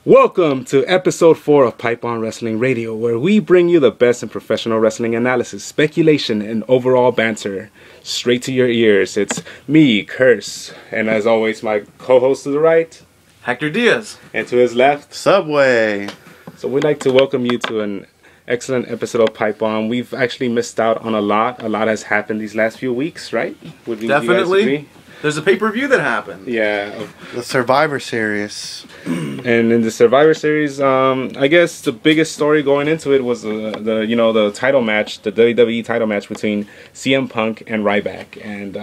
Welcome to episode 4 of Pipebomb Wrestling Radio, where we bring you the best in professional wrestling analysis, speculation, and overall banter straight to your ears. It's me, Curse, and as always, my co-host to the right, Hector Diaz, and to his left, Subway. So we'd like to welcome you to an excellent episode of Pipebomb. We've actually missed out on a lot. A lot has happened these last few weeks, right? Would you guys agree? There's a pay-per-view that happened. Yeah. The Survivor Series. And in the Survivor Series, I guess the biggest story going into it was the title match, the WWE title match between CM Punk and Ryback, and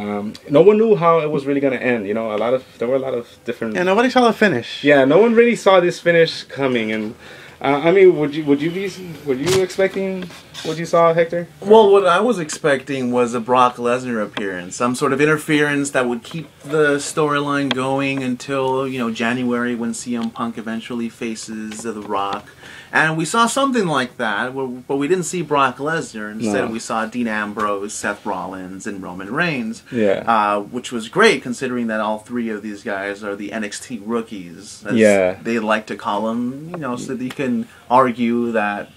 no one knew how it was really going to end. You know, there were a lot of different. Yeah, nobody saw the finish. Yeah, no one really saw this finish coming, and I mean, were you expecting what you saw, Hector? Well, what I was expecting was a Brock Lesnar appearance, some sort of interference that would keep the storyline going until January when CM Punk eventually faces The Rock, and we saw something like that, but we didn't see Brock Lesnar. Instead, we saw Dean Ambrose, Seth Rollins, and Roman Reigns. Yeah, which was great considering that all three of these guys are the NXT rookies. As they like to call them, so that you can argue that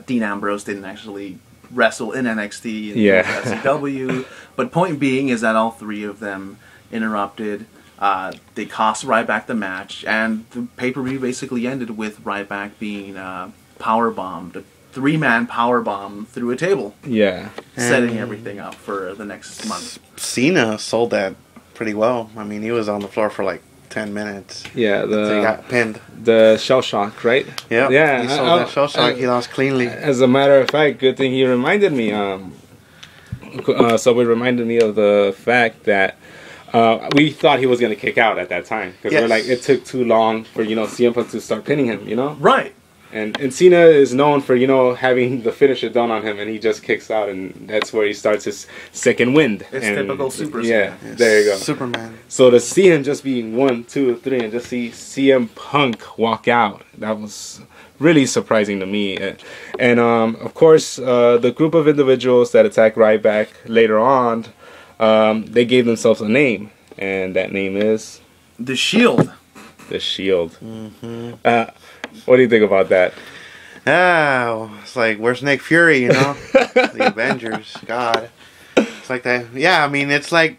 Dean Ambrose didn't actually wrestle in NXT and SCW. But point being is that all three of them interrupted. They cost Ryback the match, and the pay-per-view basically ended with Ryback being powerbombed, a 3-man powerbomb through a table. Yeah. Setting everything up for the next month. Cena sold that pretty well. I mean, he was on the floor for like 10 minutes. Yeah, he got pinned. The shell shock, right? Yep. Yeah. He sold that shell shock. He lost cleanly. As a matter of fact, good thing he reminded me. So it reminded me of the fact that we thought he was going to kick out at that time. Because we're like, it took too long for, CM Punk to start pinning him, Right. And Cena is known for, having the finisher done on him, and he just kicks out, and that's where he starts his second wind. It's typical Superman. Yeah, there you go. Superman. So to see him just being 1, 2, 3, and just see CM Punk walk out, that was really surprising to me. And of course, the group of individuals that attack Ryback later on, they gave themselves a name, and that name is The Shield. The Shield. Mm-hmm. What do you think about that? It's like, where's Nick Fury, The Avengers, God. It's like that. Yeah, I mean, it's like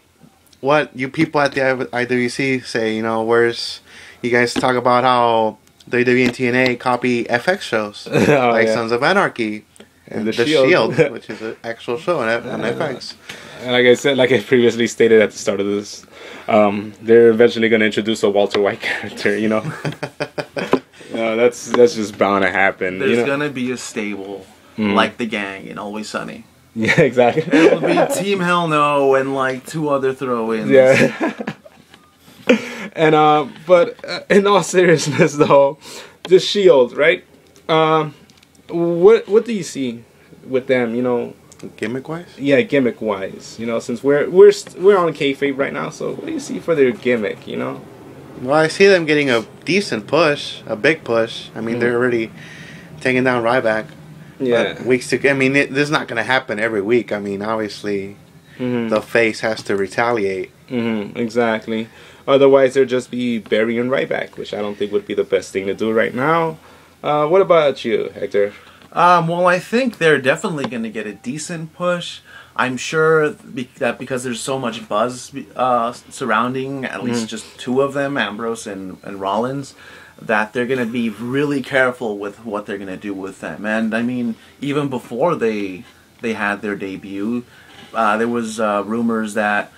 what you people at the IWC say, where's... You guys talk about how WWE and TNA copy FX shows, Sons of Anarchy, and The Shield, which is an actual show on FX. And like I said, like I previously stated at the start of this, they're eventually going to introduce a Walter White character, that's just bound to happen. There's gonna be a stable like the gang in Always Sunny. Yeah, exactly. It'll be Team Hell No and like 2 other throw-ins. Yeah. And but in all seriousness, though, the Shield, right? What do you see with them? Gimmick-wise? Yeah, gimmick-wise. Since we're on Kayfabe right now, so what do you see for their gimmick? Well, I see them getting a decent push, a big push. I mean, they're already taking down Ryback. Yeah. But weeks to... I mean, this is not going to happen every week. I mean, obviously, the face has to retaliate. Exactly. Otherwise, they'll just be burying Ryback, which I don't think would be the best thing to do right now. What about you, Hector? Well, I think they're definitely going to get a decent push. I'm sure that because there's so much buzz surrounding at least just 2 of them, Ambrose and Rollins, that they're going to be really careful with what they're going to do with them. And I mean, even before they had their debut, there was rumors that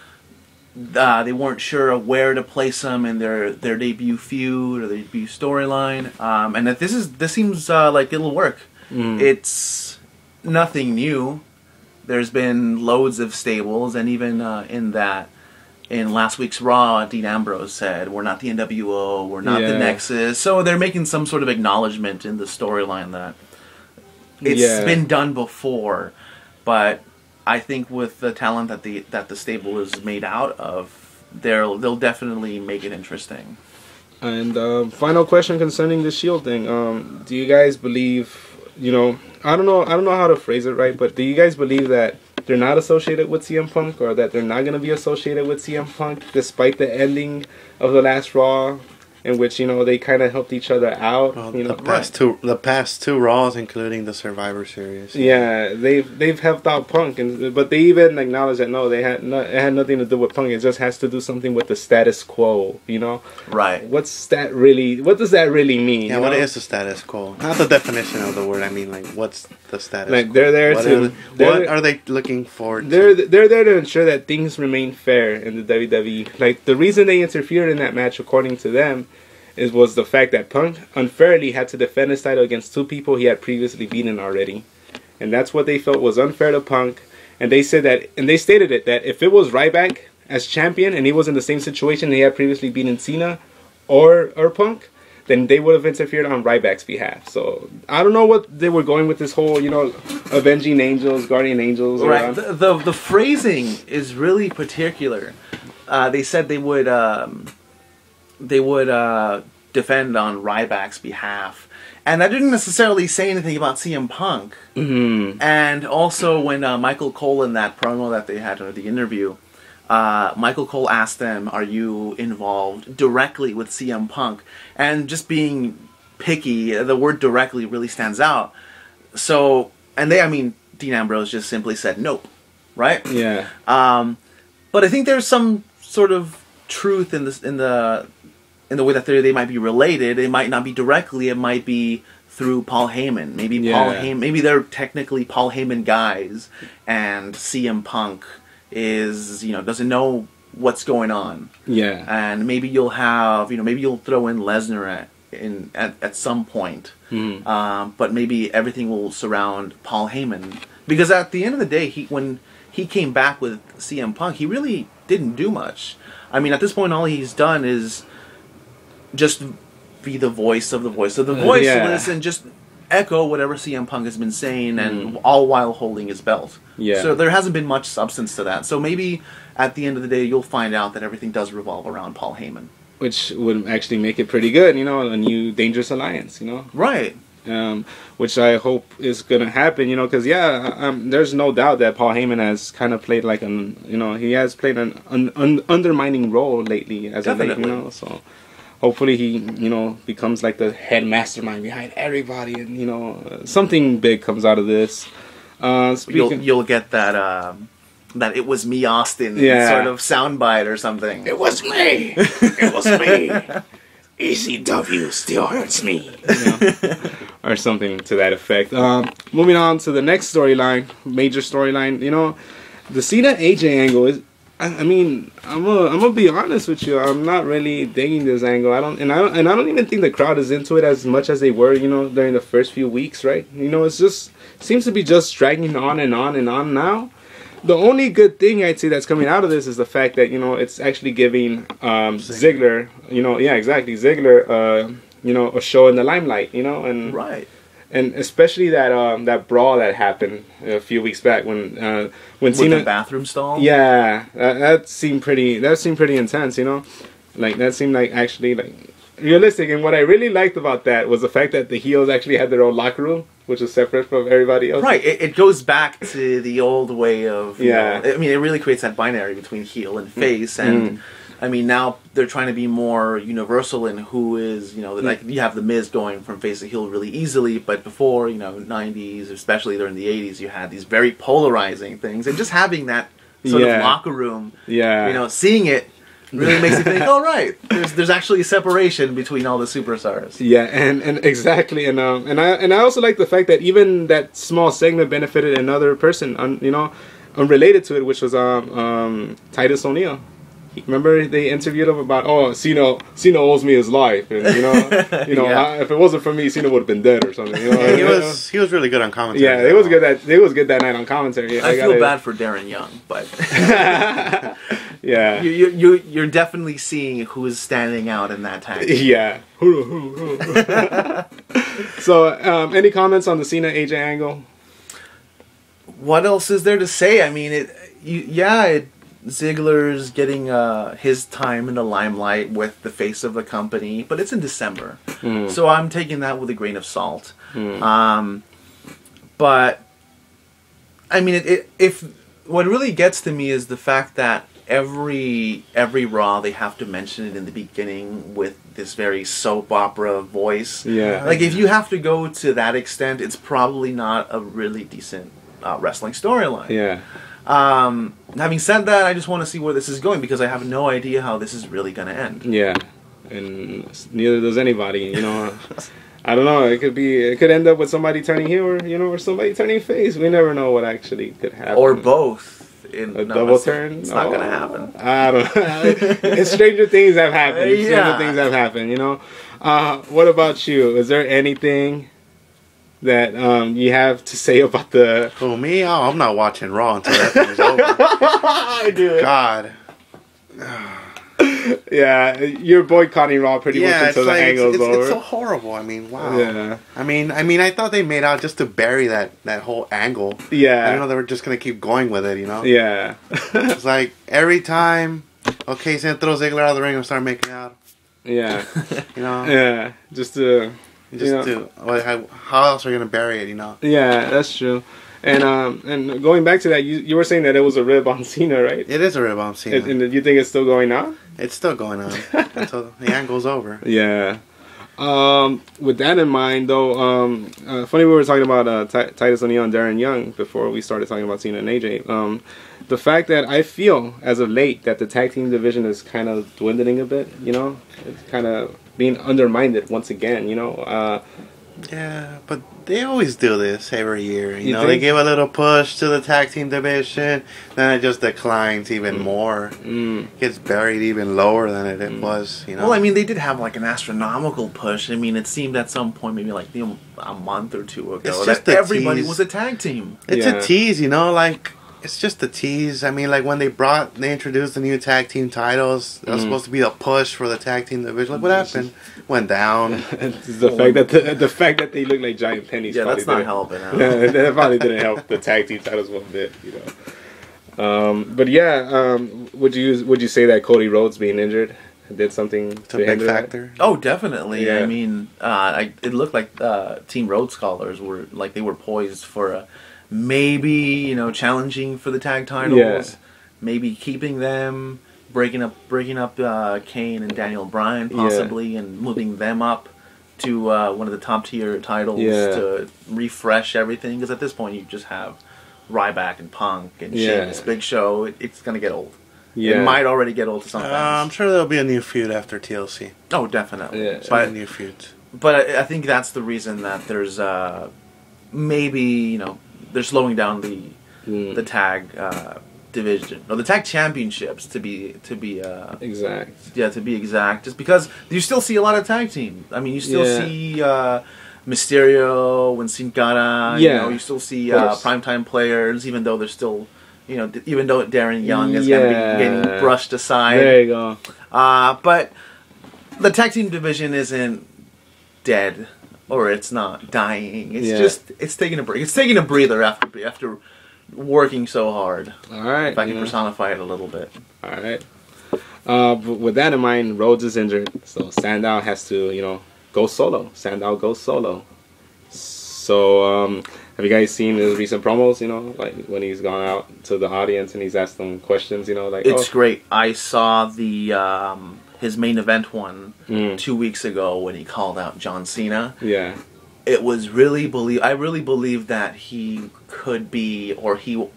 they weren't sure where to place them in their debut feud or their debut storyline, and that this seems like it'll work. It's nothing new. There's been loads of stables, and even in last week's Raw, Dean Ambrose said, "We're not the NWO, we're not the Nexus." So they're making some sort of acknowledgement in the storyline that it's been done before. But I think with the talent that the stable is made out of, they'll definitely make it interesting. And final question concerning the Shield thing. Do you guys believe? I don't know how to phrase it right, but do you guys believe that they're not associated with CM Punk, or that they're not going to be associated with CM Punk despite the ending of the last Raw in which they kind of helped each other out. Well, the past two Raws, including the Survivor Series. Yeah, they've helped out Punk, but they even acknowledge that no, it had nothing to do with Punk. It just has to do something with the status quo. Right. What does that really mean? Yeah, what is the status quo? Not the definition of the word. I mean, like, what's the status like quo? they're there what are they looking for? They're there to ensure that things remain fair in the WWE. Like, the reason they interfered in that match, according to them, was the fact that Punk unfairly had to defend his title against two people he had previously beaten already, and that's what they felt was unfair to Punk. And they said that, and they stated it, that if it was Ryback as champion and he was in the same situation, he had previously beaten Cena or Punk, then they would have interfered on Ryback's behalf. So I don't know what they were going with this whole, avenging angels, guardian angels. Right. The phrasing is really particular. They said they would defend on Ryback's behalf, and that didn't necessarily say anything about CM Punk. Mm-hmm. And also, when Michael Cole, in that promo that they had or the interview, Michael Cole asked them, "Are you involved directly with CM Punk?" And just being picky, the word "directly" really stands out. So, Dean Ambrose just simply said nope, right? Yeah. But I think there's some sort of truth in this, in the way that they might be related. It might not be directly. It might be through Paul Heyman. Maybe Paul Heyman. Maybe they're technically Paul Heyman guys, and CM Punk is doesn't know what's going on. Yeah. And maybe you'll have maybe you'll throw in Lesnar at some point. Mm. But maybe everything will surround Paul Heyman, because at the end of the day, when he came back with CM Punk, he really didn't do much. I mean, at this point, all he's done is just be the voice of the voiceless, and just echo whatever CM Punk has been saying, and all while holding his belt. Yeah. So there hasn't been much substance to that. So maybe at the end of the day, you'll find out that everything does revolve around Paul Heyman. Which would actually make it pretty good, a new Dangerous Alliance, Right. Which I hope is going to happen, because there's no doubt that Paul Heyman has kind of played like he has played an undermining role lately as Definitely. a late, so hopefully he, becomes like the head mastermind behind everybody, and something big comes out of this. You'll get that that "it was me, Austin" sort of soundbite or something. It was me. It was me. ECW still hurts me. Or something to that effect. Moving on to the next storyline, major storyline. The Cena-AJ angle is. I'm gonna be honest with you. I'm not really digging this angle. I don't even think the crowd is into it as much as they were, during the first few weeks, right? It's just seems to be just dragging on and on and on now. The only good thing I'd say that's coming out of this is the fact that it's actually giving Ziggler, Ziggler, a show in the limelight, and Right. And especially that brawl that happened a few weeks back when With Cena, the bathroom stall. yeah, that seemed pretty intense, like that seemed like actually like realistic. And what I really liked about that was the fact that the heels actually had their own locker room, which was separate from everybody else. Right, it goes back to the old way of Yeah. I mean, it really creates that binary between heel and face, and I mean, now they're trying to be more universal in who is, like you have the Miz going from face to heel really easily, but before, 90s, especially during the 80s, you had these very polarizing things, and just having that sort of locker room, seeing it really makes you think, oh right, there's actually a separation between all the superstars. Yeah, and exactly, and I also like the fact that even that small segment benefited another person, unrelated to it, which was Titus O'Neil. Remember they interviewed him about Cena owes me his life, and if it wasn't for me, Cena would have been dead or something. He was really good on commentary. Yeah, it was good that night on commentary. I feel bad for Darren Young, but yeah, you're definitely seeing who is standing out in that tag. Yeah. So, any comments on the Cena-AJ angle? What else is there to say? I mean, Ziggler's getting his time in the limelight with the face of the company, but it's in December, so I'm taking that with a grain of salt. But I mean, if what really gets to me is the fact that every Raw they have to mention it in the beginning with this very soap opera voice. Yeah. Like if you have to go to that extent, it's probably not a really decent wrestling storyline. Yeah. Having said that, I just want to see where this is going because I have no idea how this is really going to end. Yeah. And neither does anybody, you know. I don't know. It could end up with somebody turning heel, or or somebody turning face. We never know what actually could happen. Or both. Double turn? It's not gonna happen. I don't know. Stranger things have happened. Stranger things have happened. What about you? Is there anything that you have to say about the? Who, me? Oh, I'm not watching Raw until that thing's over. I do it. God. Yeah, you're boycotting Raw pretty much until the angle's over. It's so horrible. I mean, wow. Yeah. I mean, I thought they made out just to bury that whole angle. Yeah. I didn't know they were just gonna keep going with it. Yeah. It's like every time, okay, Cena throws Ziggler out of the ring and start making out. Yeah. Yeah. Just to. How else are you gonna bury it? Yeah, that's true. And going back to that, you were saying that it was a rib on Cena, right? It is a rib on Cena. And you think it's still going on? It's still going on until the angle's over. Yeah. With that in mind, though, funny we were talking about Titus O'Neil and Darren Young before we started talking about Cena and AJ. The fact that I feel, as of late, that the tag team division is kind of dwindling a bit, It's kind of being undermined once again, Yeah, but they always do this every year. You They think? give a little push to the tag team division, then it just declines even more. Gets buried even lower than it was. Well, I mean, they did have like an astronomical push. I mean, it seemed at some point, maybe like a month or two ago, It's just that a everybody tease. was a tag team. It's a tease, like it's just a tease. I mean, like when they introduced the new tag team titles, that was supposed to be a push for the tag team division. Like what happened? Went down. The fact that they look like giant pennies. Yeah, that's not didn't- helping. That probably didn't help the tag team titles one bit, But yeah, would you say that Cody Rhodes being injured did something It's a to big hinder that? factor. Oh, definitely. Yeah. I mean, it looked like Team Rhodes scholars were like they were poised for maybe challenging for the tag titles, Yeah. maybe keeping them, breaking up Kane and Daniel Bryan possibly, and moving them up to one of the top tier titles to refresh everything. Because at this point, you just have Ryback and Punk and Sheamus, Big Show. It's gonna get old. Yeah. It might already get old to some fans. I'm sure there'll be a new feud after TLC. Oh, definitely. Yeah. But new feuds. But I think that's the reason that there's maybe they're slowing down the tag division or the tag championships to be Exact. Yeah, to be exact, just because you still see a lot of tag teams. I mean, you still see Mysterio and Sin Cara. You still see primetime players, even though they're still. Even though Darren Young is going to be getting brushed aside. There you go. But the tag team division isn't dead, or it's not dying. It's just it's taking a break. It's taking a breather after working so hard. All right. If I can personify it a little bit. All right. With that in mind, Rhodes is injured, so Sandow has to go solo. Sandow goes solo. So. Have you guys seen his recent promos, like when he's gone out to the audience and he's asked them questions, like... It's great. I saw the his main event one 2 weeks ago when he called out John Cena. Yeah. It was I really believe that he could be, or he,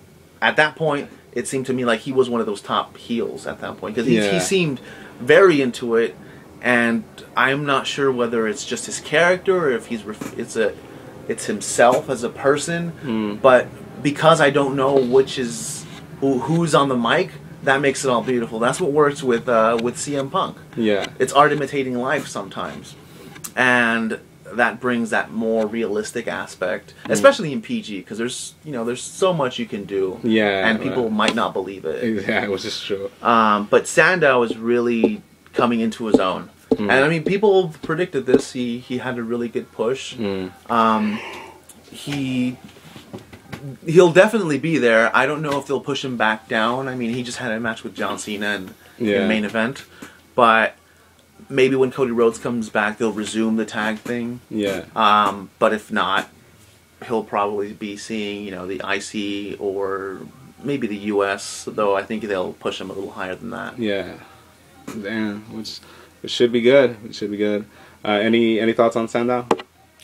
at that point, it seemed to me like he was one of those top heels at that point. Because he seemed very into it, and I'm not sure whether it's just his character or if it's himself as a person, but because I don't know who's on the mic, that makes it all beautiful. That's what works with CM Punk. Yeah, it's art imitating life sometimes, and that brings that more realistic aspect, especially in PG, because there's so much you can do, and people might not believe it. Yeah, which is true. But Sandow is really coming into his own. And I mean, people predicted this. He had a really good push. He'll definitely be there. I don't know if they'll push him back down. I mean, he just had a match with John Cena in the main event. But maybe when Cody Rhodes comes back, they'll resume the tag thing. Yeah. But if not, he'll probably be seeing the IC or maybe the U.S., though I think they'll push him a little higher than that. Yeah. Damn, which should be good. It should be good. Any thoughts on Sandow? I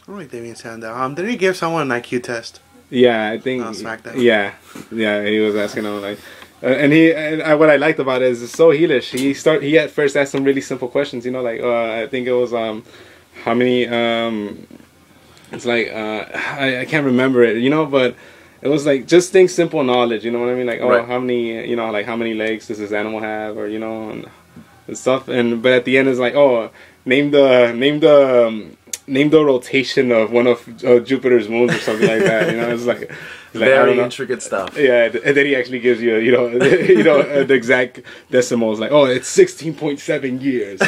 don't like Damien Sandow. Did he give someone an IQ test? Yeah, I think. On SmackDown. Yeah, he was asking him like, what I liked about it is it's so heelish. He at first asked some really simple questions. You know, like I think it was how many it's like I can't remember it. You know, but. It was like just think simple knowledge, you know what I mean? Like, oh, right. How many legs does this animal have, or and stuff. But at the end it's like, oh, name the rotation of one of Jupiter's moons or something like that. It's like very intricate stuff. Yeah, and then he actually gives you the exact decimals. Like, oh, it's 16.7 years.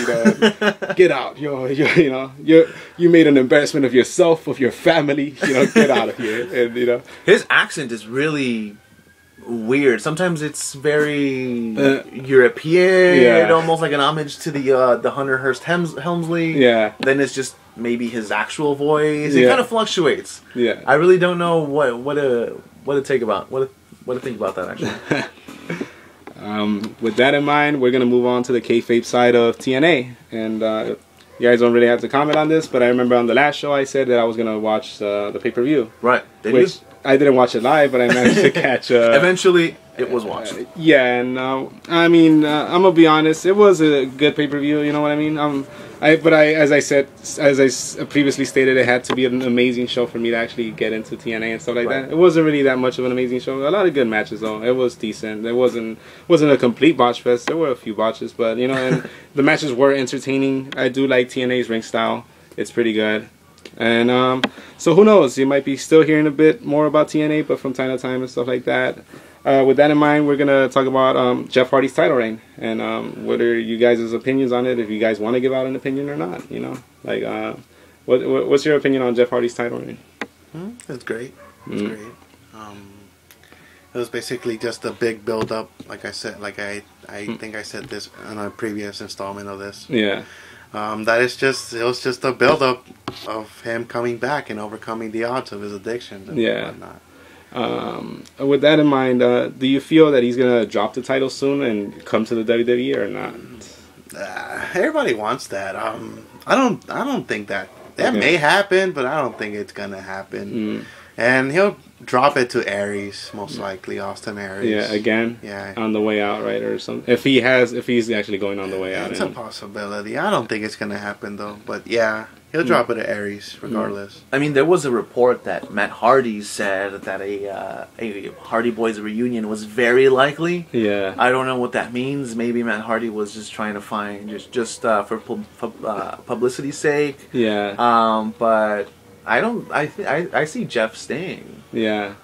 Get out. You made an embarrassment of yourself, of your family. Get out of here. And his accent is really weird. Sometimes it's very European, almost like an homage to the Hunter Hearst Helmsley. Yeah. Then it's just maybe his actual voice. It kind of fluctuates. Yeah. I really don't know what to think about that actually. With that in mind, we're gonna move on to the kayfabe side of TNA, and you guys don't really have to comment on this, but I remember on the last show I said that I was gonna watch the pay-per-view. Right. Did you? I didn't watch it live, but I managed to catch. Eventually, it was watched. Yeah, and I mean, I'm gonna be honest. It was a good pay-per-view. You know what I mean? As I previously stated, it had to be an amazing show for me to actually get into TNA and stuff like that. It wasn't really that much of an amazing show. A lot of good matches though. It was decent. It wasn't a complete botch fest. There were a few botches, but and the matches were entertaining. I do like TNA's ring style. It's pretty good. And so who knows? You might be still hearing a bit more about TNA, but from time to time and stuff like that. With that in mind, we're gonna talk about Jeff Hardy's title reign and what are you guys' opinions on it? If you guys want to give out an opinion or not, like what's your opinion on Jeff Hardy's title reign? It's great. It's great. It was basically just a big build up. Like I said, I think I said this in a previous installment of this. Yeah. It was just a build up of him coming back and overcoming the odds of his addictions and whatnot. With that in mind, do you feel that he's gonna drop the title soon and come to the WWE or not? Everybody wants that. I don't think that may happen, but I don't think it's gonna happen. And he'll drop it to Aries, most likely, Austin Aries. Yeah, again. Yeah, on the way out, right, or something. If he's actually going on the way out, it's a possibility. I don't think it's gonna happen though. But yeah, he'll drop it to Aries regardless. I mean, there was a report that Matt Hardy said that a Hardy Boys reunion was very likely. Yeah. I don't know what that means. Maybe Matt Hardy was just trying to find just for publicity's sake. Yeah. But I see Jeff staying. Yeah.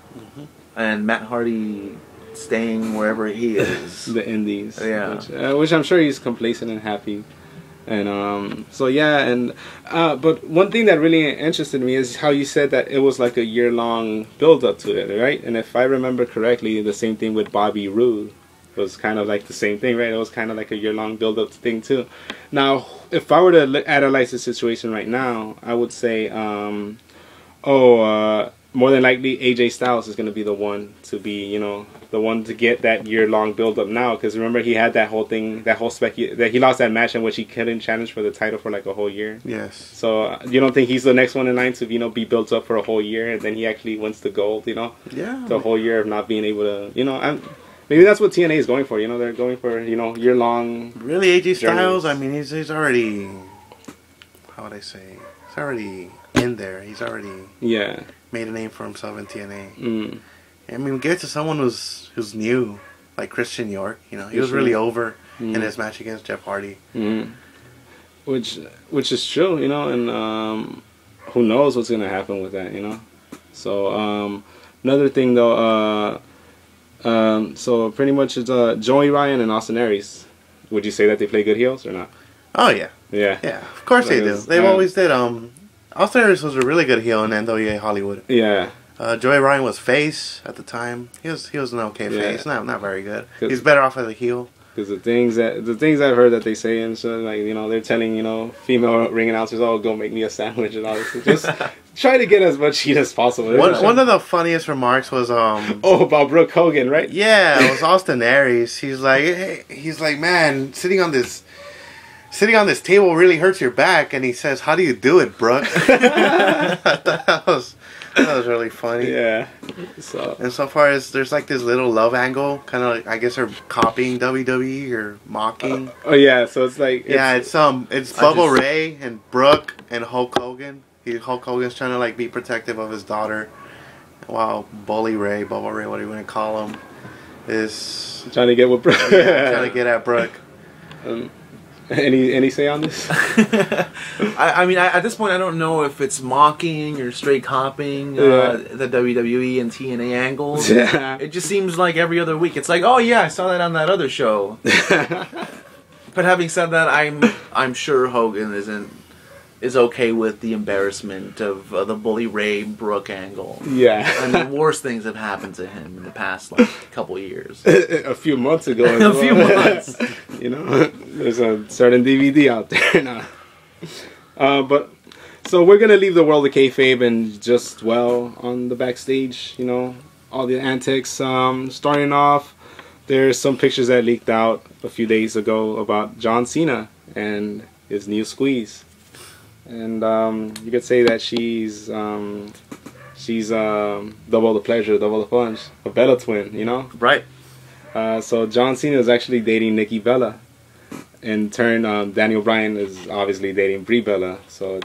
And Matt Hardy staying wherever he is. The Indies. Yeah. Which I'm sure he's complacent and happy. And so yeah, and but one thing that really interested me is how you said that it was like a year-long build-up to it, right? And if I remember correctly, the same thing with Bobby Roode. It was kind of like the same thing, right? It was kind of like a year-long build-up thing too. Now, if I were to analyze the situation right now, I would say, more than likely AJ Styles is going to be the one to be, the one to get that year-long build-up now. Because remember, he had that whole thing, that he lost that match in which he couldn't challenge for the title for like a whole year. Yes. So you don't think he's the next one in line to, be built up for a whole year, and then he actually wins the gold, Yeah. The whole year of not being able to, maybe that's what TNA is going for, they're going for, year-long. Really, AJ Styles, I mean, he's already, how would I say, he's already in there. He's already made a name for himself in TNA. I mean, get to someone who's new, like Christian York. He was really over in his match against Jeff Hardy. Which is true, and who knows what's gonna happen with that, So another thing though, so pretty much it's Joey Ryan and Austin Aries. Would you say that they play good heels or not? Oh yeah. Yeah. Yeah. Of course they do. They've always did. Austin Aries was a really good heel in NWA Hollywood. Yeah. Joey Ryan was face at the time. He was an okay face, not very good. He's better off as a heel. Because the things I've heard that they say, and so like they're telling female ring announcers, oh, go make me a sandwich and all this. Just try to get as much heat as possible. One of the funniest remarks was about Brooke Hogan, right? Yeah, it was Austin Aries. He's like, man, sitting on this table really hurts your back, and he says, "How do you do it, Brooke?" That was really funny. Yeah. And so far as there's like this little love angle, kind of like, I guess they're copying WWE or mocking. Oh yeah, so it's like it's Bubba Ray and Brooke and Hulk Hogan. Hulk Hogan's trying to like be protective of his daughter, while Bubba Ray, whatever you want to call him, is trying to get with Brooke. Trying to get at Brooke. Any say on this? I mean, at this point, I don't know if it's mocking or straight copying the WWE and TNA angles. Yeah. It just seems like every other week. It's like, oh yeah, I saw that on that other show. But having said that, I'm sure Hogan is okay with the embarrassment of the Bully Ray Brooke angle. Yeah. I mean, worse things have happened to him in the past couple years. A few months ago. A few months. There's a certain DVD out there now. But so we're gonna leave the world of kayfabe and just dwell on the backstage. All the antics. Starting off, there's some pictures that leaked out a few days ago about John Cena and his new squeeze. And you could say that she's double the pleasure, double the punch, a Bella twin, Right. So John Cena is actually dating Nikki Bella. In turn, Daniel Bryan is obviously dating Brie Bella. So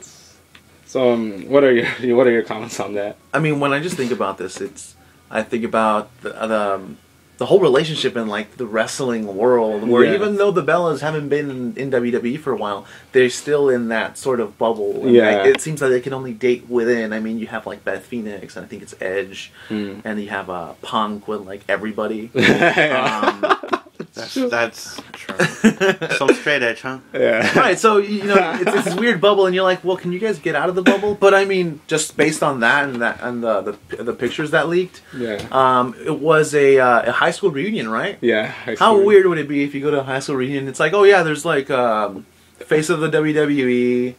what are your comments on that? I mean, when I just think about this, I think about the whole relationship in like the wrestling world, where even though the Bellas haven't been in WWE for a while, they're still in that sort of bubble. And it seems like they can only date within. I mean, you have like Beth Phoenix, and I think it's Edge, and you have Punk with like everybody. That's true. Some straight edge, huh? Yeah. Right. So it's this weird bubble, and you're like, well, can you guys get out of the bubble? But I mean, just based on that and the pictures that leaked, it was a high school reunion, right? Yeah. How weird would it be if you go to a high school reunion? It's like, oh yeah, there's like face of the WWE,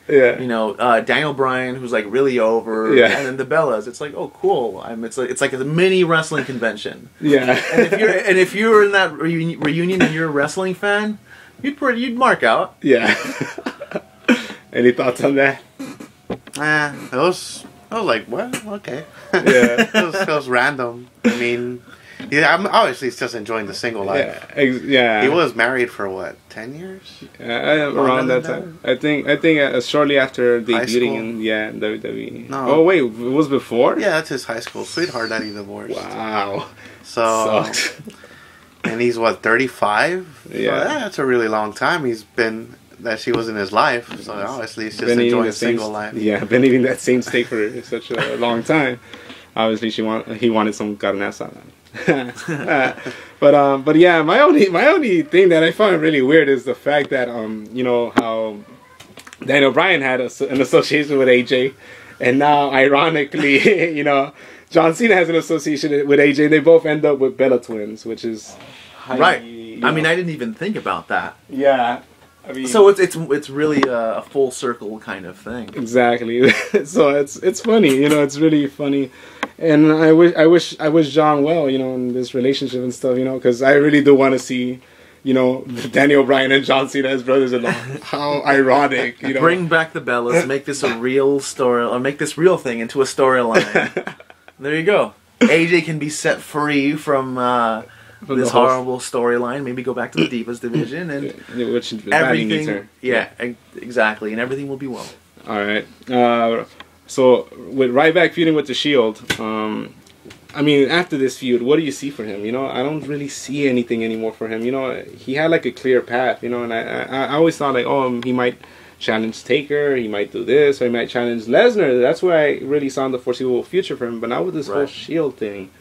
Daniel Bryan, who's like really over, and then the Bellas. It's like, oh cool. It's like a mini wrestling convention. Yeah. And if you're in that reunion and you're a wrestling fan, you'd mark out. Yeah. Any thoughts on that? It was like, what? Okay. Yeah. It was random. I mean, I'm obviously he's just enjoying the single life. Yeah. He was married for what, 10 years? Around that time. I think shortly after debuting in WWE. No. Oh wait, it was before? Yeah, that's his high school sweetheart that he divorced. Wow. So sucks. And he's what, 35? Yeah. So, that's a really long time she was in his life. So obviously he's just enjoying his single life. Yeah, been eating that same steak for such a long time. Obviously he wanted some carne asada. But yeah, my only thing that I find really weird is the fact that how Daniel Bryan had an association with AJ, and now ironically John Cena has an association with AJ. They both end up with Bella twins, which is right. I mean, I didn't even think about that. Yeah. I mean, so it's really a full circle kind of thing. Exactly. So it's funny, it's really funny, and I wish John well, in this relationship and stuff, because I really do want to see, Daniel Bryan and John Cena as brothers-in-law. How ironic, Bring back the Bellas, make this a real story, or make this real thing into a storyline. There you go. AJ can be set free from this horrible storyline. Maybe go back to the Divas division and which everything. Yeah, exactly, and everything will be well. All right. So with Ryback feuding with the Shield, I mean, after this feud, what do you see for him? I don't really see anything anymore for him. He had like a clear path. And I always thought like, oh, he might challenge Taker, he might do this, or he might challenge Lesnar. That's where I really saw the foreseeable future for him. But now with this whole Shield thing,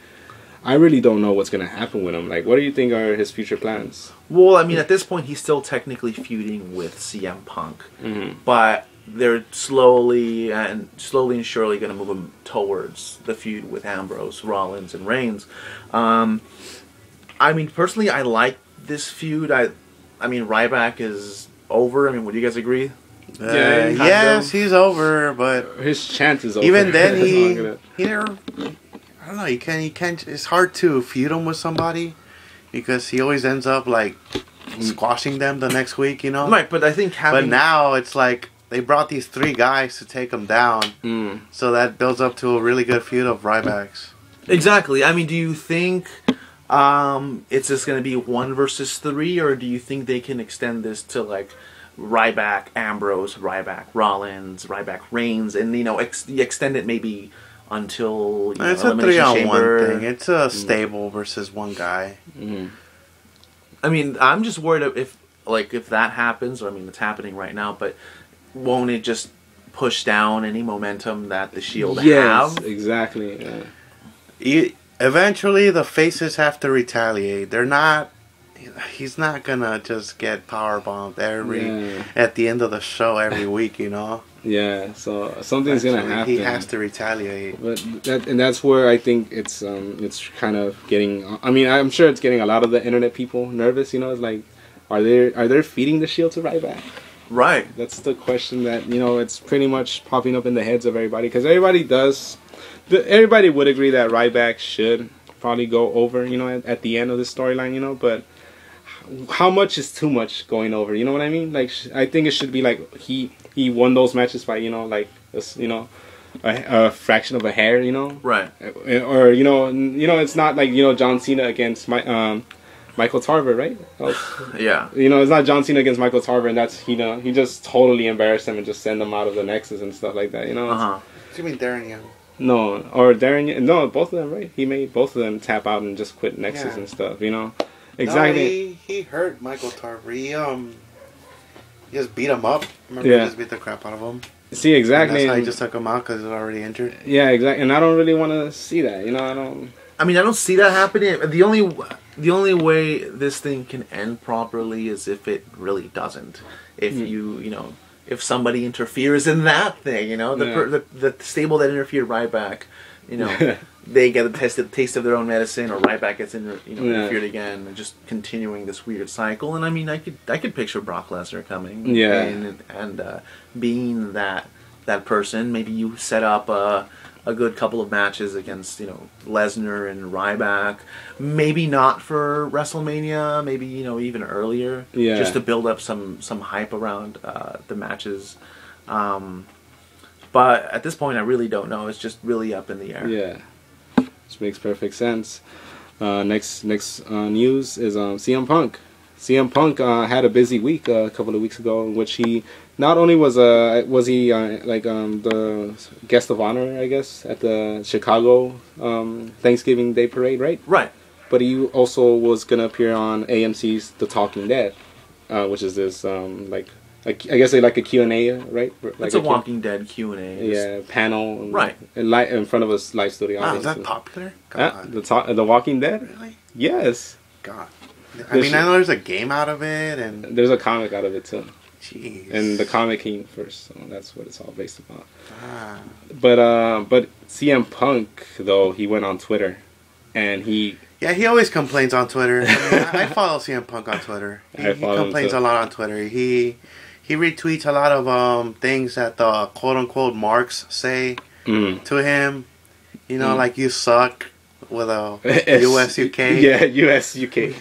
I really don't know what's going to happen with him. Like, what do you think are his future plans? Well, I mean, at this point, he's still technically feuding with CM Punk. Mm-hmm. But they're slowly and surely going to move him towards the feud with Ambrose, Rollins, and Reigns. I mean, personally, I like this feud. I mean, Ryback is over. I mean, would you guys agree? Yes, he's over, but his chance is over. even then, he never. I don't know. You can't. It's hard to feud him with somebody because he always ends up like squashing them the next week. You know. Right, but I think But now it's like they brought these 3 guys to take him down, so that builds up to a really good feud of Rybacks. Exactly. I mean, do you think it's just going to be 1 versus 3, or do you think they can extend this to like Ryback, Ambrose, Ryback, Rollins, Ryback, Reigns, and extend it maybe until it's a 3-on-1 thing. It's a stable versus 1 guy. I mean, I'm just worried if that happens. Or I mean, it's happening right now, but won't it just push down any momentum that the Shield have? Yes, exactly. Eventually, the faces have to retaliate. They're not. He's not gonna just get powerbombed at the end of the show every week, you know. Yeah, so something's gonna happen. He has to retaliate. But that's where I think it's kind of getting. I mean, I'm sure it's getting a lot of the internet people nervous. You know, it's like, are they feeding the Shield to Ryback? Right. That's the question that it's pretty much popping up in the heads of everybody, because everybody would agree that Ryback should probably go over. At the end of the storyline. But how much is too much going over? You know what I mean? Like, I think it should be like he won those matches by a fraction of a hair. Right. Or it's not like John Cena against Michael Tarver, right? Yeah. It's not John Cena against Michael Tarver, and that's he just totally embarrassed him and just send them out of the Nexus and stuff like that. What do you mean Darren Young? No, or Darren. No, both of them, right? He made both of them tap out and just quit Nexus and stuff. Exactly. No, he hurt Michael Tarver. He just beat him up. Remember, he just beat the crap out of him. See, exactly. And that's how he just took him out because he was already injured. Yeah, exactly. And I don't really want to see that. I mean, I don't see that happening. The only way this thing can end properly is if it really doesn't. If if somebody interferes in that thing, the stable that interfered Ryback, they get a taste of their own medicine, or Ryback gets interfered again, and just continuing this weird cycle. And I mean, I could picture Brock Lesnar coming, and being that person. Maybe you set up a good couple of matches against Lesnar and Ryback. Maybe not for WrestleMania. Maybe even earlier. Yeah. Just to build up some hype around the matches. But at this point, I really don't know. It's just really up in the air. Yeah, which makes perfect sense. Next news is CM Punk. CM Punk had a busy week a couple of weeks ago, in which he not only was the guest of honor, I guess, at the Chicago Thanksgiving Day Parade, right? Right. But he also was gonna appear on AMC's The Talking Dead, which is this I guess like a Q&A, right? Like it's a Walking Dead Q&A. Yeah, panel. Right. In front of a live studio. Wow, is that popular? The Walking Dead? Really? Yes. God. I know there's a game out of it, and there's a comic out of it too. Jeez. And the comic came first, so that's what it's all based upon. But CM Punk, though, he went on Twitter, and he always complains on Twitter. I follow CM Punk on Twitter. He complains a lot on Twitter. He retweets a lot of things that the quote unquote marks say to him. Like you suck with a US UK. Yeah, US UK.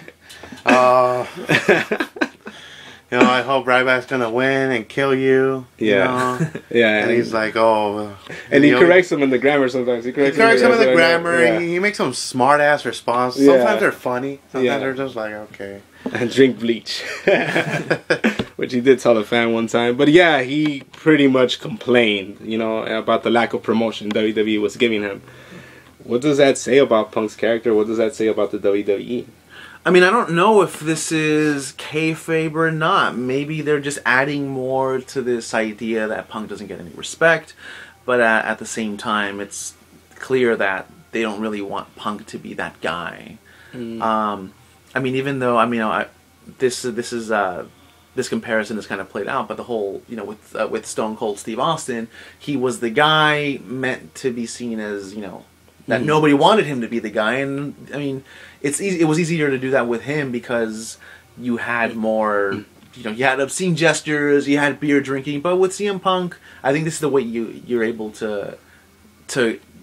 I hope Ryback's gonna win and kill you. Yeah. And he's like, oh. And he corrects him in the grammar sometimes. He corrects him in the grammar. Yeah. He makes some smart ass responses. Sometimes they're funny. Sometimes they're just like, okay. And drink bleach. Which he did tell a fan one time. But yeah, he pretty much complained, about the lack of promotion WWE was giving him. What does that say about Punk's character? What does that say about the WWE? I mean, I don't know if this is kayfabe or not. Maybe they're just adding more to this idea that Punk doesn't get any respect. But at the same time, it's clear that they don't really want Punk to be that guy. I mean, even though this comparison is kind of played out, but the whole with Stone Cold Steve Austin, he was the guy meant to be seen as that nobody wanted him to be the guy, and I mean, it was easier to do that with him because you had more, you had obscene gestures, you had beer drinking. But with CM Punk, I think this is the way you're able to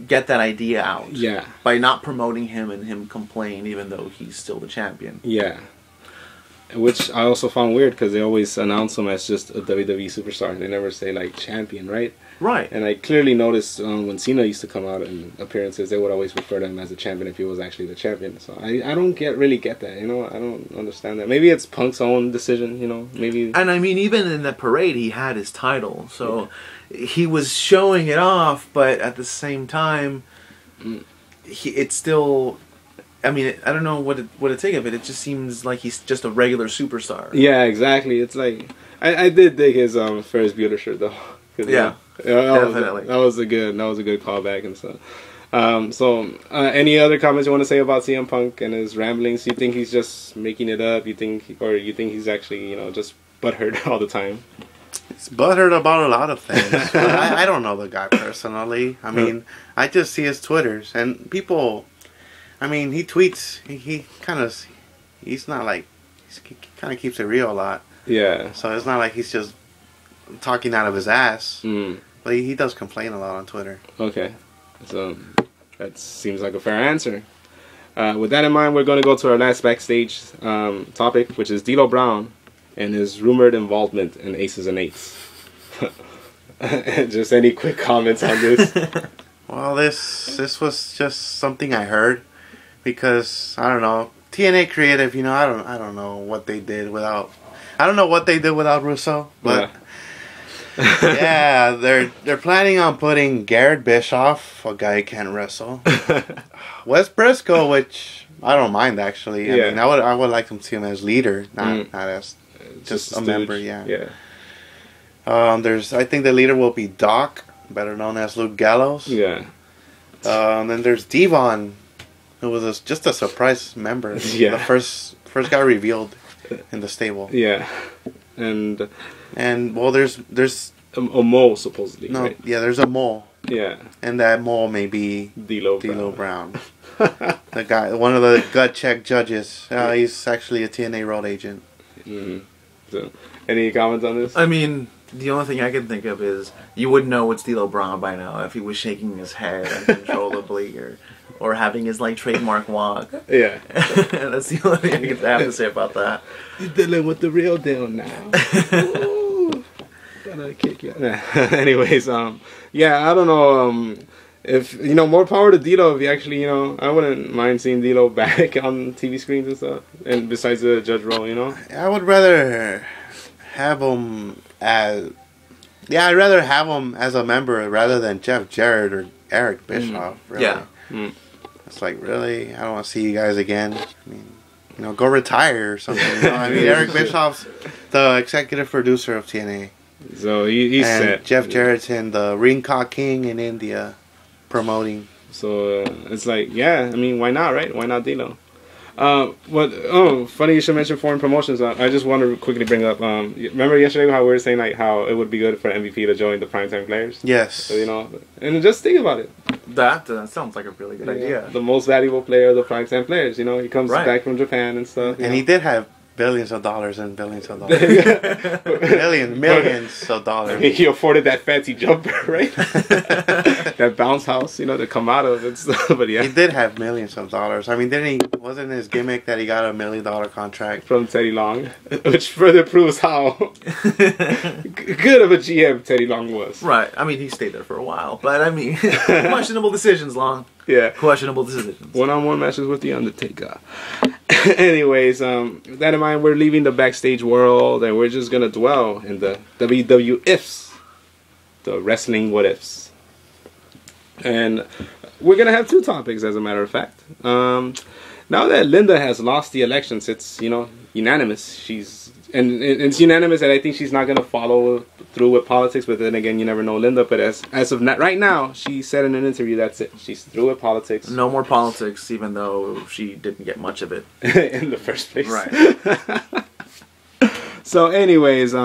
get that idea out. Yeah. By not promoting him and him complain, even though he's still the champion. Yeah. Which I also found weird because they always announce him as just a WWE superstar. They never say like champion, right? Right. And I clearly noticed when Cena used to come out in appearances, they would always refer to him as a champion if he was actually the champion. So I don't really get that, I don't understand that. Maybe it's Punk's own decision, maybe. And I mean, even in the parade, he had his title, so he was showing it off, but at the same time, it's still. I mean, I don't know what to take of it. It just seems like he's just a regular superstar. Yeah, exactly. It's like I did dig his Ferris Bueller shirt though. Yeah, definitely. That was a good callback and stuff. So any other comments you want to say about CM Punk and his ramblings? You think he's just making it up? You think he's actually just butthurt all the time? He's butthurt about a lot of things. I don't know the guy personally. I mean, I just see his Twitters and people. I mean, he tweets. He kind of keeps it real a lot. Yeah. So it's not like he's just talking out of his ass. But he does complain a lot on Twitter. Okay. So that seems like a fair answer. With that in mind, we're going to go to our last backstage topic, which is D'Lo Brown and his rumored involvement in Aces and Eights. Just any quick comments on this? Well, this was just something I heard. Because I don't know, TNA Creative, I don't know what they did without Russo, but yeah, they're planning on putting Garrett Bischoff, a guy who can't wrestle, Wes Briscoe, which I don't mind actually. I mean, I would like to see him as leader, not as just a member. Yeah. I think the leader will be Doc, better known as Luke Gallows. Yeah. Then there's Devon, who was just a surprise member. Yeah. The first guy revealed in the stable. Yeah. And well, there's a mole supposedly. No, right? yeah, there's a mole. Yeah. And that mole may be D'Lo Brown. The guy, one of the gut check judges. He's actually a TNA road agent. Mm-hmm. So, any comments on this? I mean, the only thing I can think of is you wouldn't know it's D'Lo Brown by now if he was shaking his head uncontrollably or having his trademark walk. Yeah. That's the only thing I have to say about that. You're dealing with the real deal now. Ooh, gonna kick you. Anyways, yeah, I don't know. If more power to D'Lo. If you actually, I wouldn't mind seeing D'Lo back on TV screens and stuff. And besides the judge role, I would rather have him as. Yeah, I'd rather have him as a member rather than Jeff Jarrett or Eric Bischoff. Really. Yeah. It's like, really? I don't want to see you guys again. I mean, go retire or something. I mean, Eric Bischoff's the executive producer of TNA. So he's and set. Jeff Jarrett's in the Ring Cock King in India promoting. So it's like, yeah, I mean, why not, right? Why not D'Lo? Funny you should mention foreign promotions. I just want to quickly bring up. Remember yesterday how we were saying how it would be good for MVP to join the Primetime Players? Yes. So, and just think about it. That sounds like a really good idea. The most valuable player of the Primetime Players. He comes back from Japan and stuff. And he did have billions of dollars and billions of dollars. millions of dollars. I mean, he afforded that fancy jumper, right? That bounce house, to come out of and stuff. But yeah, he did have millions of dollars. I mean, wasn't his gimmick that he got a $1 million contract from Teddy Long, which further proves how good of a GM Teddy Long was. Right. I mean, he stayed there for a while, but I mean, questionable decisions, Long. Yeah. Questionable decisions. One-on-one matches with The Undertaker. Anyways, that in mind, we're leaving the backstage world and we're just gonna dwell in the WWIFs, the wrestling what-ifs. And we're gonna have two topics, as a matter of fact. Now that Linda has lost the elections, it's unanimous. It's unanimous that I think she's not gonna follow through with politics. But then again, you never know Linda. But as of right now, she said in an interview that's it. She's through with politics. No more politics, even though she didn't get much of it in the first place. Right. So, anyways, you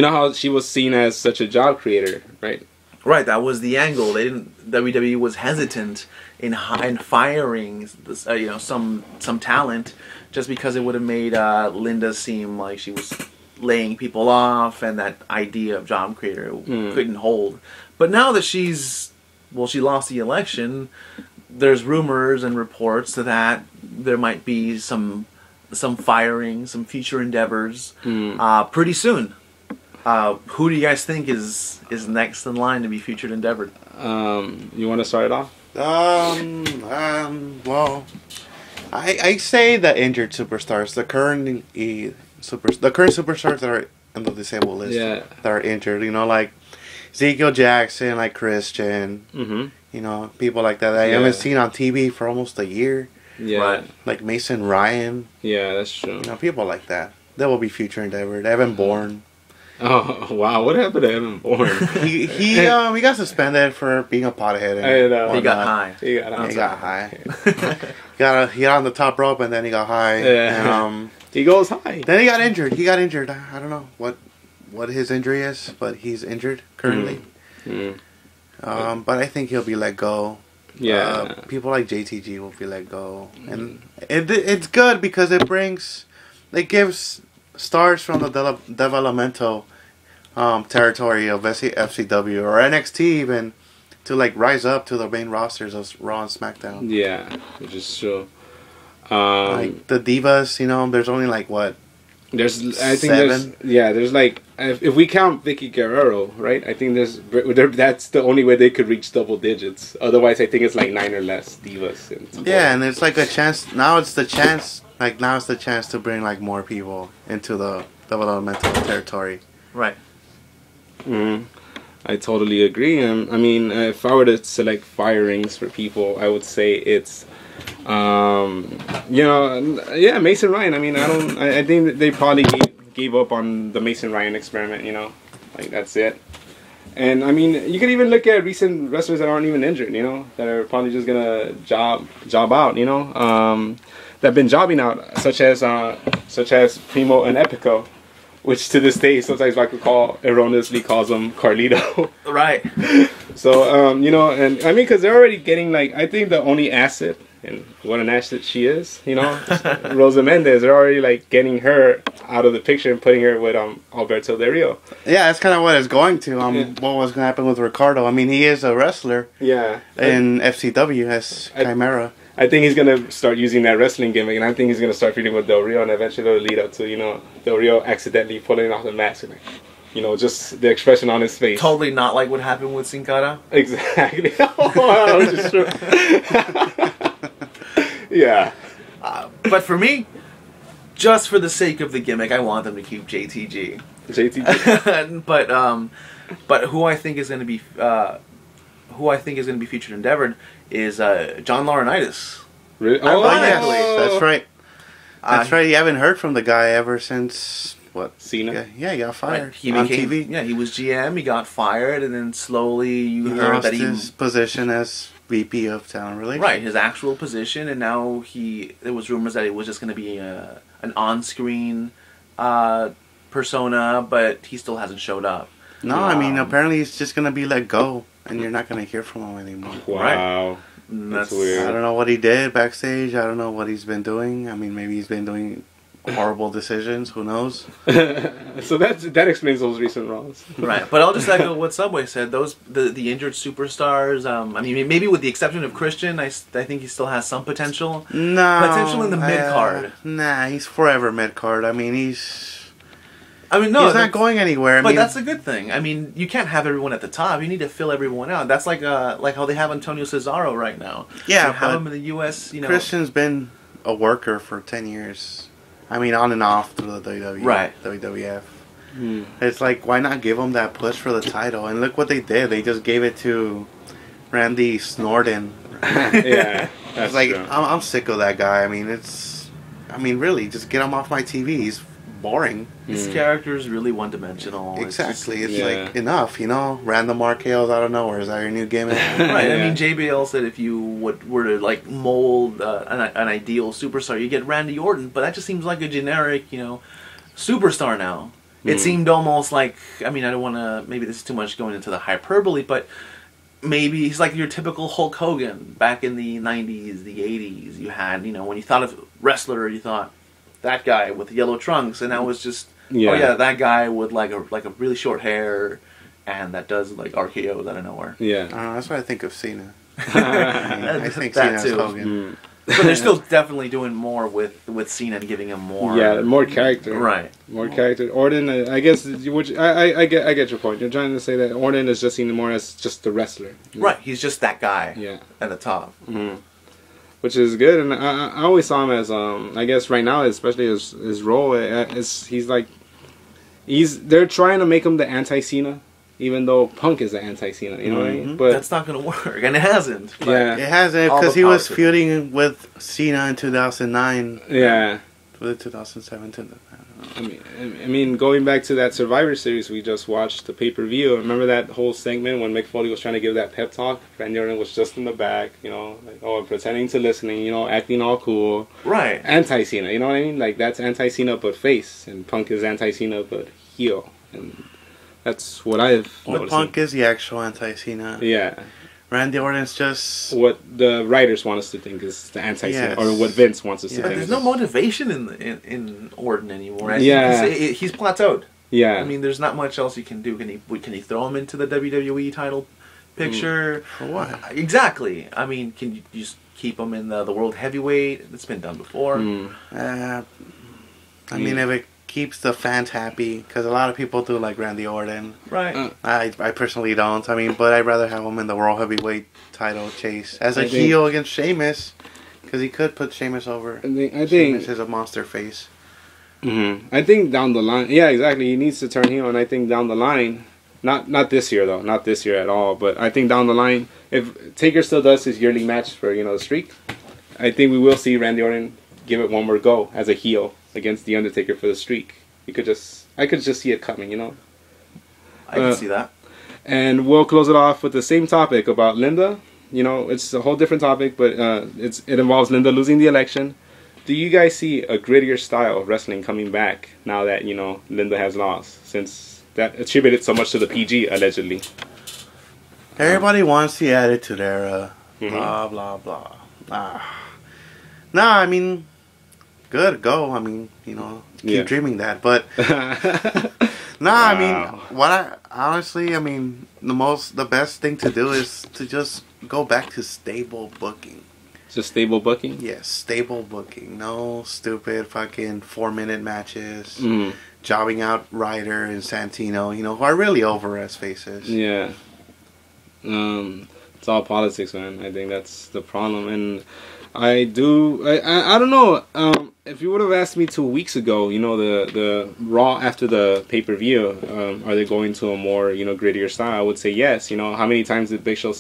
know how she was seen as such a job creator, right? Right, that was the angle. They didn't. WWE was hesitant in firing some talent just because it would have made Linda seem like she was laying people off, and that idea of job creator couldn't hold. But now that she lost the election, there's rumors and reports that there might be some firing, some future endeavors pretty soon. Who do you guys think is next in line to be featured endeavored? You want to start it off? Well, I say the injured superstars, the current superstars that are on the disabled list, that are injured. You know, like Ezekiel Jackson, like Christian. You know, people like that I haven't seen on TV for almost a year. Yeah, right. Like Mason Ryan. Yeah, that's true. You know, people like that. They will be future endeavored. Evan Bourne. Oh wow! What happened to Evan Bourne? he got suspended for being a pothead. He got high. He got high. He got on the top rope and then he got high. Yeah. And, he goes high. Then he got injured. I don't know what his injury is, but he's injured currently. But I think he'll be let go. Yeah. People like JTG will be let go, and it's good because it gives stars from the developmental territory of FCW or NXT even to like rise up to the main rosters of Raw and SmackDown. Yeah, which is true. Like the divas, you know, there's only like what? There's seven? There's like if we count Vicky Guerrero, right? I think that's the only way they could reach double digits. Otherwise, I think it's like 9 or less divas. And it's like a chance. Now it's the chance to bring like more people into the developmental territory. Right. I totally agree. I mean, if I were to select firings for people, I would say it's, Mason Ryan. I mean, I think that they probably gave up on the Mason Ryan experiment. You know, like that's it. And I mean, you can even look at recent wrestlers that aren't even injured. You know, that are probably just gonna job out. You know, that've been jobbing out, such as Primo and Epico. Which to this day, sometimes I could erroneously calls them Carlito. Right. So, and I mean, because they're already getting, like, I think the only asset, and what an asset she is, you know, Rosa Mendez, they're already, like, getting her out of the picture and putting her with Alberto Del Rio. Yeah, that's kind of what it's going to. What was going to happen with Ricardo. I mean, he is a wrestler. Yeah. In FCW as Chimera. I think he's going to start using that wrestling gimmick, and I think he's going to start feuding with Del Rio, and eventually it'll lead up to, Del Rio accidentally pulling off the mask, and, just the expression on his face. Totally not like what happened with Sin Cara. Exactly. Which is true. Yeah. But for me, just for the sake of the gimmick, I want them to keep JTG. But who I think is going to be... featured endeavored is John Laurinaitis. Really? Yes, that's right. That's right. You haven't heard from the guy ever since what? Cena. Yeah, he got fired. Right. He on became, TV. Yeah, he was GM. He got fired, and then slowly He heard lost that his position as VP of Talent Relations. Right, his actual position, and now there was rumors that it was just going to be an on-screen persona, but he still hasn't showed up. No, I mean apparently he's just going to be let go. And you're not going to hear from him anymore. Wow. Right. That's weird. I don't know what he did backstage. I don't know what he's been doing. I mean, maybe he's been doing horrible decisions. Who knows? So that explains those recent Raws. Right. But I'll just echo what Subway said. The injured superstars, I mean, maybe with the exception of Christian, I think he still has some potential. No. Potential in the mid-card. Nah, he's forever mid-card. I mean, he's no, he's not going anywhere. But that's a good thing. I mean, you can't have everyone at the top. You need to fill everyone out. That's like how they have Antonio Cesaro right now. Yeah, you have him in the U.S. Christian's been a worker for 10 years. I mean, on and off through the WWE, right? WWF. It's like, why not give him that push for the title? And look what they did. They just gave it to Randy Snorton. Yeah, it's like I'm sick of that guy. I mean, really, just get him off my TV. He's boring. His character is really one-dimensional. Exactly. It's like, enough, random RKOs out of nowhere. Is that your new gimmick? Right. I mean, JBL said if you were to like mold an ideal superstar, you get Randy Orton, but that just seems like a generic, superstar now. It seemed almost like, I mean, I don't want to, maybe this is too much going into the hyperbole, but maybe he's like your typical Hulk Hogan back in the 90s, the 80s. You had, when you thought of wrestler, you thought that guy with the yellow trunks, and that was just, oh yeah, that guy with like a really short hair, and that does like RKOs out of nowhere. Yeah. That's what I think of Cena. I think Cena's Hogan. But they're still definitely doing more with Cena and giving him more. Yeah, more character. Right. More character. Orton, I guess, which I get your point. You're trying to say that Orton is just seen more as just the wrestler. Right. He's just that guy. Yeah. At the top. Mm-hmm. Which is good, and I always saw him as I guess right now, especially his role, they're trying to make him the anti-Cena. Even though Punk is the anti-Cena, you know what I mean? But that's not going to work, and it hasn't. Yeah, it hasn't, because he was feuding with Cena in 2009. Yeah, with 2007. I mean, going back to that Survivor Series we just watched, the pay-per-view. Remember that whole segment when Mick Foley was trying to give that pep talk? Randy Orton was just in the back, pretending to listening, acting all cool. Right. Anti-Cena, you know what I mean? Like that's anti-Cena but face, and Punk is anti-Cena but heel, and that's what Punk is the actual anti-Cena. Yeah. Randy Orton's just what the writers want us to think is the anti-Cena, or what Vince wants us to think. There's no motivation in Orton anymore. He's plateaued. Yeah. I mean, there's not much else you can do. Can you throw him into the WWE title picture? For what? Exactly. I mean, can you just keep him in the World Heavyweight? It's been done before. I mean, if it keeps the fans happy, because a lot of people do like Randy Orton. Right. I personally don't. I mean, but I'd rather have him in the World Heavyweight title chase as a heel against Sheamus, because he could put Sheamus over. I think Sheamus is a monster face. I think down the line, yeah, exactly. He needs to turn heel, and I think down the line, not this year though, not this year at all. But I think down the line, if Taker still does his yearly match for the streak, I think we will see Randy Orton give it one more go as a heel against The Undertaker for the streak. I could just see it coming, I can see that. And we'll close it off with the same topic about Linda. It's a whole different topic, but it involves Linda losing the election. Do you guys see a grittier style of wrestling coming back now that, Linda has lost? Since that attributed so much to the PG, allegedly. Everybody wants the Attitude Era. Blah, blah, blah. No, I mean, good, go. I mean, keep dreaming that. But, I mean, honestly, I mean, the best thing to do is to just go back to stable booking. Just stable booking? Yes, stable booking. No stupid fucking 4-minute matches. Jobbing out Ryder and Santino, who are really over as faces. Yeah. It's all politics, man. I think that's the problem. And I don't know. If you would have asked me 2 weeks ago, the Raw after the pay-per-view, are they going to a more, grittier style? I would say yes. How many times did Big Show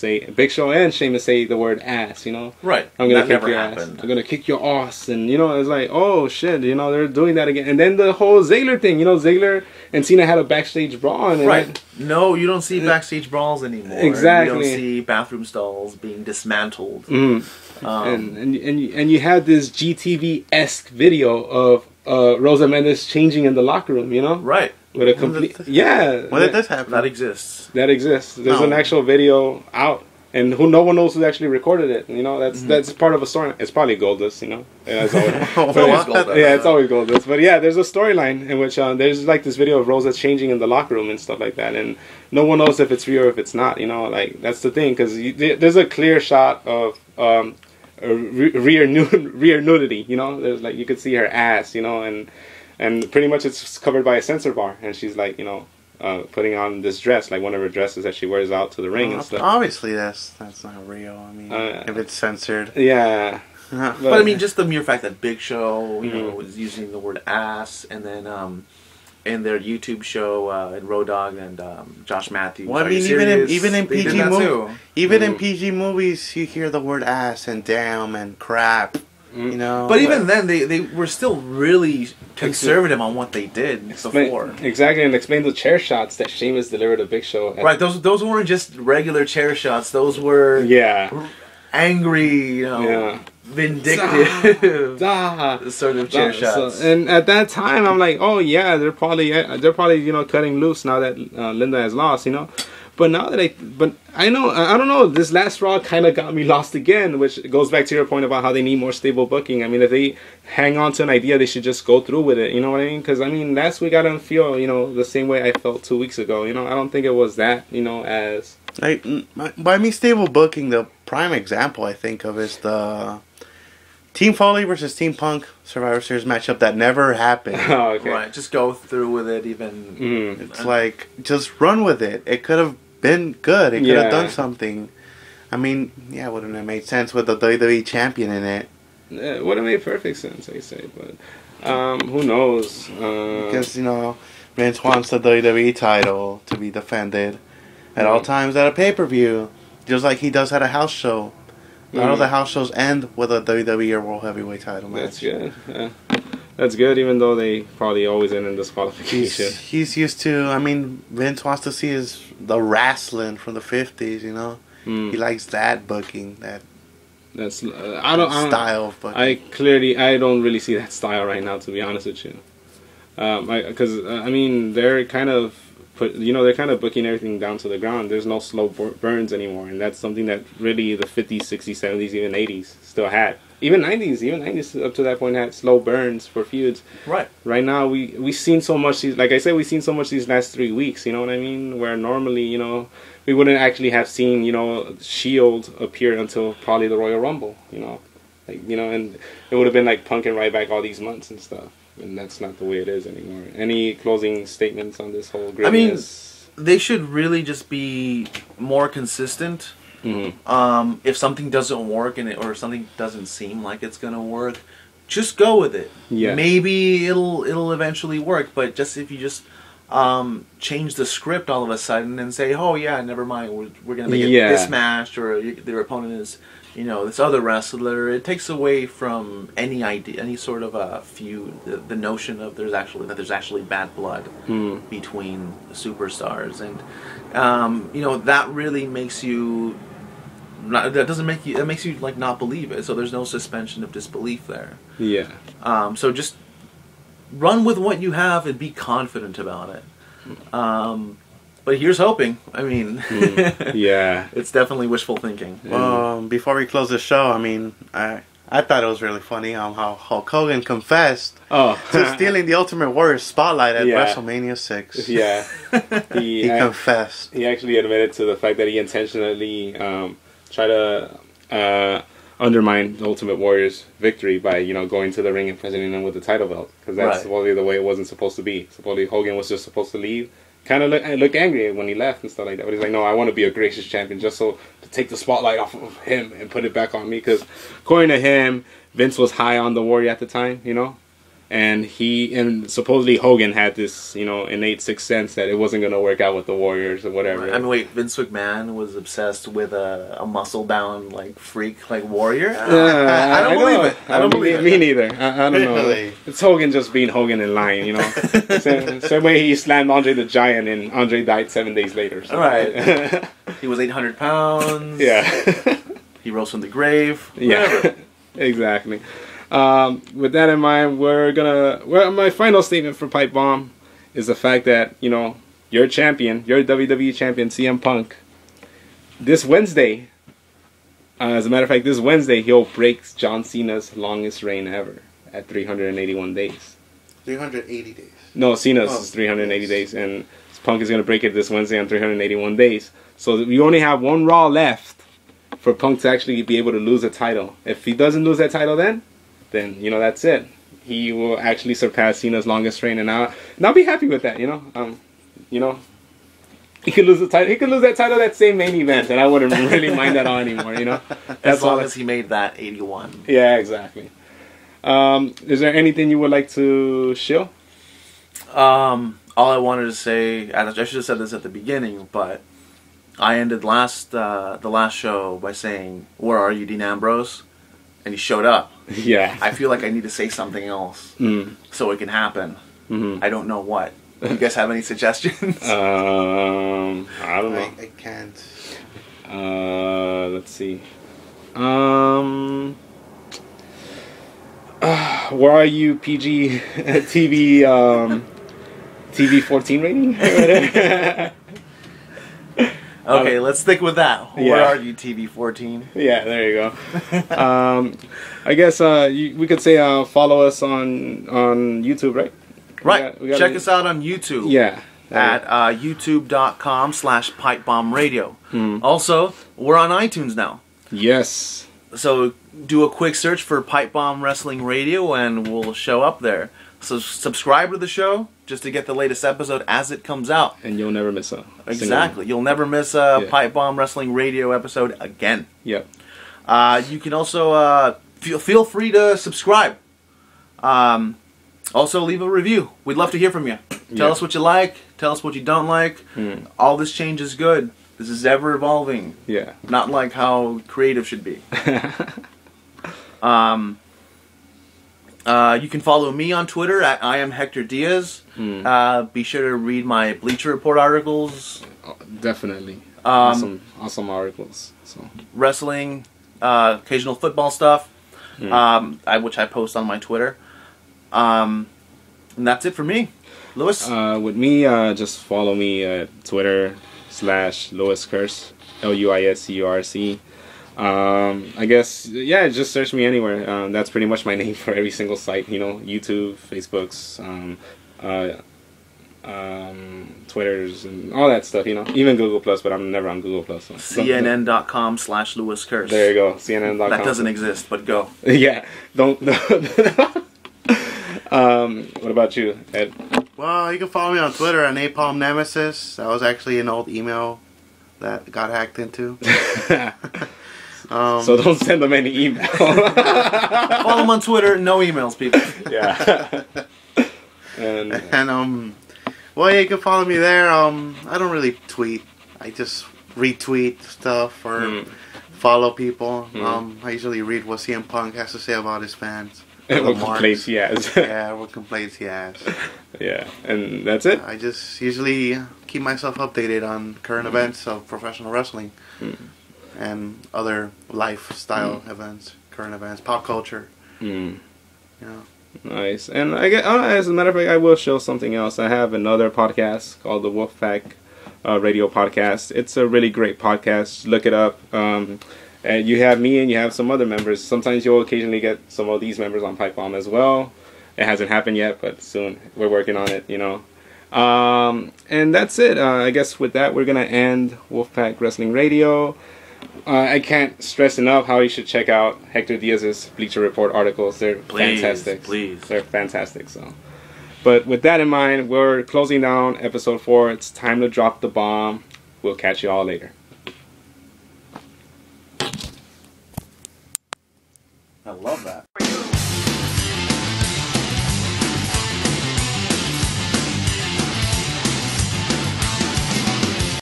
and Sheamus say the word ass, Right. I'm going to kick your ass. I'm going to kick your ass. And, it's like, oh, shit, they're doing that again. And then the whole Ziggler thing, Ziggler and Cena had a backstage brawl. And right. No, you don't see backstage brawls anymore. Exactly. You don't see bathroom stalls being dismantled. And you had this GTV-esque video of Rosa Mendes changing in the locker room, Right. With a complete... Yeah. When did this happen? That exists. There's an actual video out. And no one knows who actually recorded it. That's part of a story. It's probably Goldust, It's always Goldust. Yeah, it's always Goldust. But yeah, there's a storyline in which there's like this video of Rosa changing in the locker room and stuff like that. And no one knows if it's real or if it's not, Like, that's the thing. Because there's a clear shot of... rear nudity, There's like you could see her ass, and pretty much it's covered by a censor bar, and she's like, putting on this dress, like one of her dresses that she wears out to the ring and stuff. Obviously, that's not real. I mean, if it's censored, yeah. But I mean, just the mere fact that Big Show, was using the word ass, and then in their YouTube show, and Road Dogg and Josh Matthews. Well, I mean, even in PG movies, you hear the word ass and damn and crap. But even then, they were still really conservative on what they did before. Exactly, and explain the chair shots that Sheamus delivered to Big Show. Right, those weren't just regular chair shots. Those were angry, vindictive Da. sort of chair shots. And at that time, I'm like, oh yeah, they're probably cutting loose now that Linda has lost, But now that I don't know. This last Raw kind of got me lost again, which goes back to your point about how they need more stable booking. I mean, if they hang on to an idea, they should just go through with it. You know what I mean? Because I mean, last week I didn't feel the same way I felt 2 weeks ago. I don't think it was that as by me stable booking. The prime example I think of is the Team Foley versus Team Punk Survivor Series matchup that never happened. Oh, okay. Right, just go through with it. Even it's like just run with it. It could have been good. It could have done something. I mean, yeah, it wouldn't have made sense with the WWE champion in it. It would have made perfect sense, I say, but who knows? Because Vince wants the WWE title to be defended at all times at a pay-per-view, just like he does at a house show. None of the house shows end with a WWE or World Heavyweight title match. That's good. That's good, even though they probably always end in disqualification. He's used to. I mean, Vince wants to see the wrestling from the 50s. He likes that booking. That's style of booking. I don't really see that style right now, to be honest with you. Because I mean, they're kind of they're kind of booking everything down to the ground. There's no slow burns anymore, and that's something that really the 50s, 60s, 70s, even 80s still had. Even 90s up to that point had slow burns for feuds. Right. Right now we've seen so much. Like I said, we've seen so much these last 3 weeks. You know what I mean? Where normally we wouldn't actually have seen Shield appear until probably the Royal Rumble. And it would have been like Punk and Ryback all these months and stuff. And that's not the way it is anymore. Any closing statements on this whole grittiness? I mean, they should really just be more consistent. Mm-hmm. If something doesn't work or something doesn't seem like it's gonna work, just go with it. Yeah. Maybe it'll eventually work. But if you just change the script all of a sudden and say, oh yeah, never mind, we're gonna make it this match, or their opponent is this other wrestler, it takes away from any idea, any sort of a feud, the notion of there's actually bad blood between the superstars, and that really makes you that makes you like not believe it. So there's no suspension of disbelief there. Yeah. So just run with what you have and be confident about it. But here's hoping. I mean, yeah, it's definitely wishful thinking. Before we close the show, I mean, I thought it was really funny how Hulk Hogan confessed to stealing the Ultimate Warrior spotlight at WrestleMania 6. Yeah, he confessed. He actually admitted to the fact that he intentionally tried to undermine the Ultimate Warrior's victory by going to the ring and presenting him with the title belt, because that's supposedly the way it wasn't supposed to be. Supposedly Hogan was just supposed to leave. Kind of look angry when he left and stuff like that. But he's like, no, I want to be a gracious champion just to take the spotlight off of him and put it back on me. Because according to him, Vince was high on the Warrior at the time, and supposedly Hogan had this, innate sixth sense that it wasn't going to work out with the Warriors or whatever. I mean, wait, Vince McMahon was obsessed with a muscle-bound, freak, Warrior? I don't believe it. I don't believe it. Me neither. I don't know. It's Hogan just being Hogan and lying, Same way he slammed Andre the Giant and Andre died 7 days later. So. Right. He was 800 pounds. Yeah. He rose from the grave. Whatever. Yeah, exactly. With that in mind, my final statement for Pipebomb is the fact that, your champion, your WWE champion, CM Punk, this Wednesday, as a matter of fact, this Wednesday, he'll break John Cena's longest reign ever at 381 days. 380 days. No, Cena's is 380 days, and Punk is going to break it this Wednesday on 381 days. So we only have one Raw left for Punk to actually be able to lose a title. If he doesn't lose that title then that's it. He will actually surpass Cena's longest reign, and I'll be happy with that. He could lose the title. He could lose that title that same main event, and I wouldn't really mind that all anymore. That's as long as he made that 81. Yeah, exactly. Is there anything you would like to show? All I wanted to say, I should have said this at the beginning, but I ended the last show by saying, "Where are you, Dean Ambrose?" And he showed up. Yeah. I feel like I need to say something else so it can happen. I don't know what. You guys have any suggestions? I don't know. I can't. Let's see. where are you PG TV TV 14 rating? Okay, let's stick with that. Where Yeah. are you, TV 14? Yeah, there you go. I guess we could say follow us on YouTube, right? Right. We got Check us out on YouTube. Yeah. At youtube.com/pipebombradio. Also, we're on iTunes now. Yes. So do a quick search for Pipebomb Wrestling Radio and we'll show up there. So subscribe to the show just to get the latest episode as it comes out. And you'll never miss a Exactly. You'll never miss a Pipebomb Wrestling Radio episode again. Yep. You can also feel free to subscribe. Also, leave a review. We'd love to hear from you. Tell us what you like. Tell us what you don't like. All this change is good. This is ever evolving. Yeah. Not like how creative should be. You can follow me on Twitter at I am Hector Diaz. Be sure to read my Bleacher Report articles. Oh, definitely. Awesome articles. So Wrestling, occasional football stuff, which I post on my Twitter. And that's it for me. Lewis? With me, just follow me at Twitter /Louis Curse, LuisCurc. I guess, yeah, just search me anywhere. That's pretty much my name for every single site, YouTube, Facebooks, Twitters, and all that stuff, even Google Plus, but I'm never on Google Plus. So. CNN.com/Louis Curse. There you go, CNN.com. That doesn't exist, but go. Yeah, don't. What about you, Ed? Well, you can follow me on Twitter at Napalm Nemesis. That was actually an old email that got hacked into. So don't send them any email. Follow them on Twitter, no emails, people. Yeah. and well, yeah, you can follow me there. I don't really tweet. I just retweet stuff or follow people. I usually read what CM Punk has to say about his fans. And what complaints he has. Yeah, what complaints he has. Yeah, and that's it. I just usually keep myself updated on current events of professional wrestling and other lifestyle events, current events, pop culture. Nice. And I get, as a matter of fact, I will show something else. I have another podcast called the Wolfpack Radio Podcast. It's a really great podcast. Look it up. And you have me and you have some other members. Sometimes you'll occasionally get some of these members on Pipebomb as well. It hasn't happened yet, but soon. We're working on it, And that's it. I guess with that, we're going to end Wolfpack Wrestling Radio. I can't stress enough how you should check out Hector Diaz's Bleacher Report articles. They're fantastic. Please. They're fantastic. So, but with that in mind, we're closing down episode 4. It's time to drop the bomb. We'll catch you all later. I love that.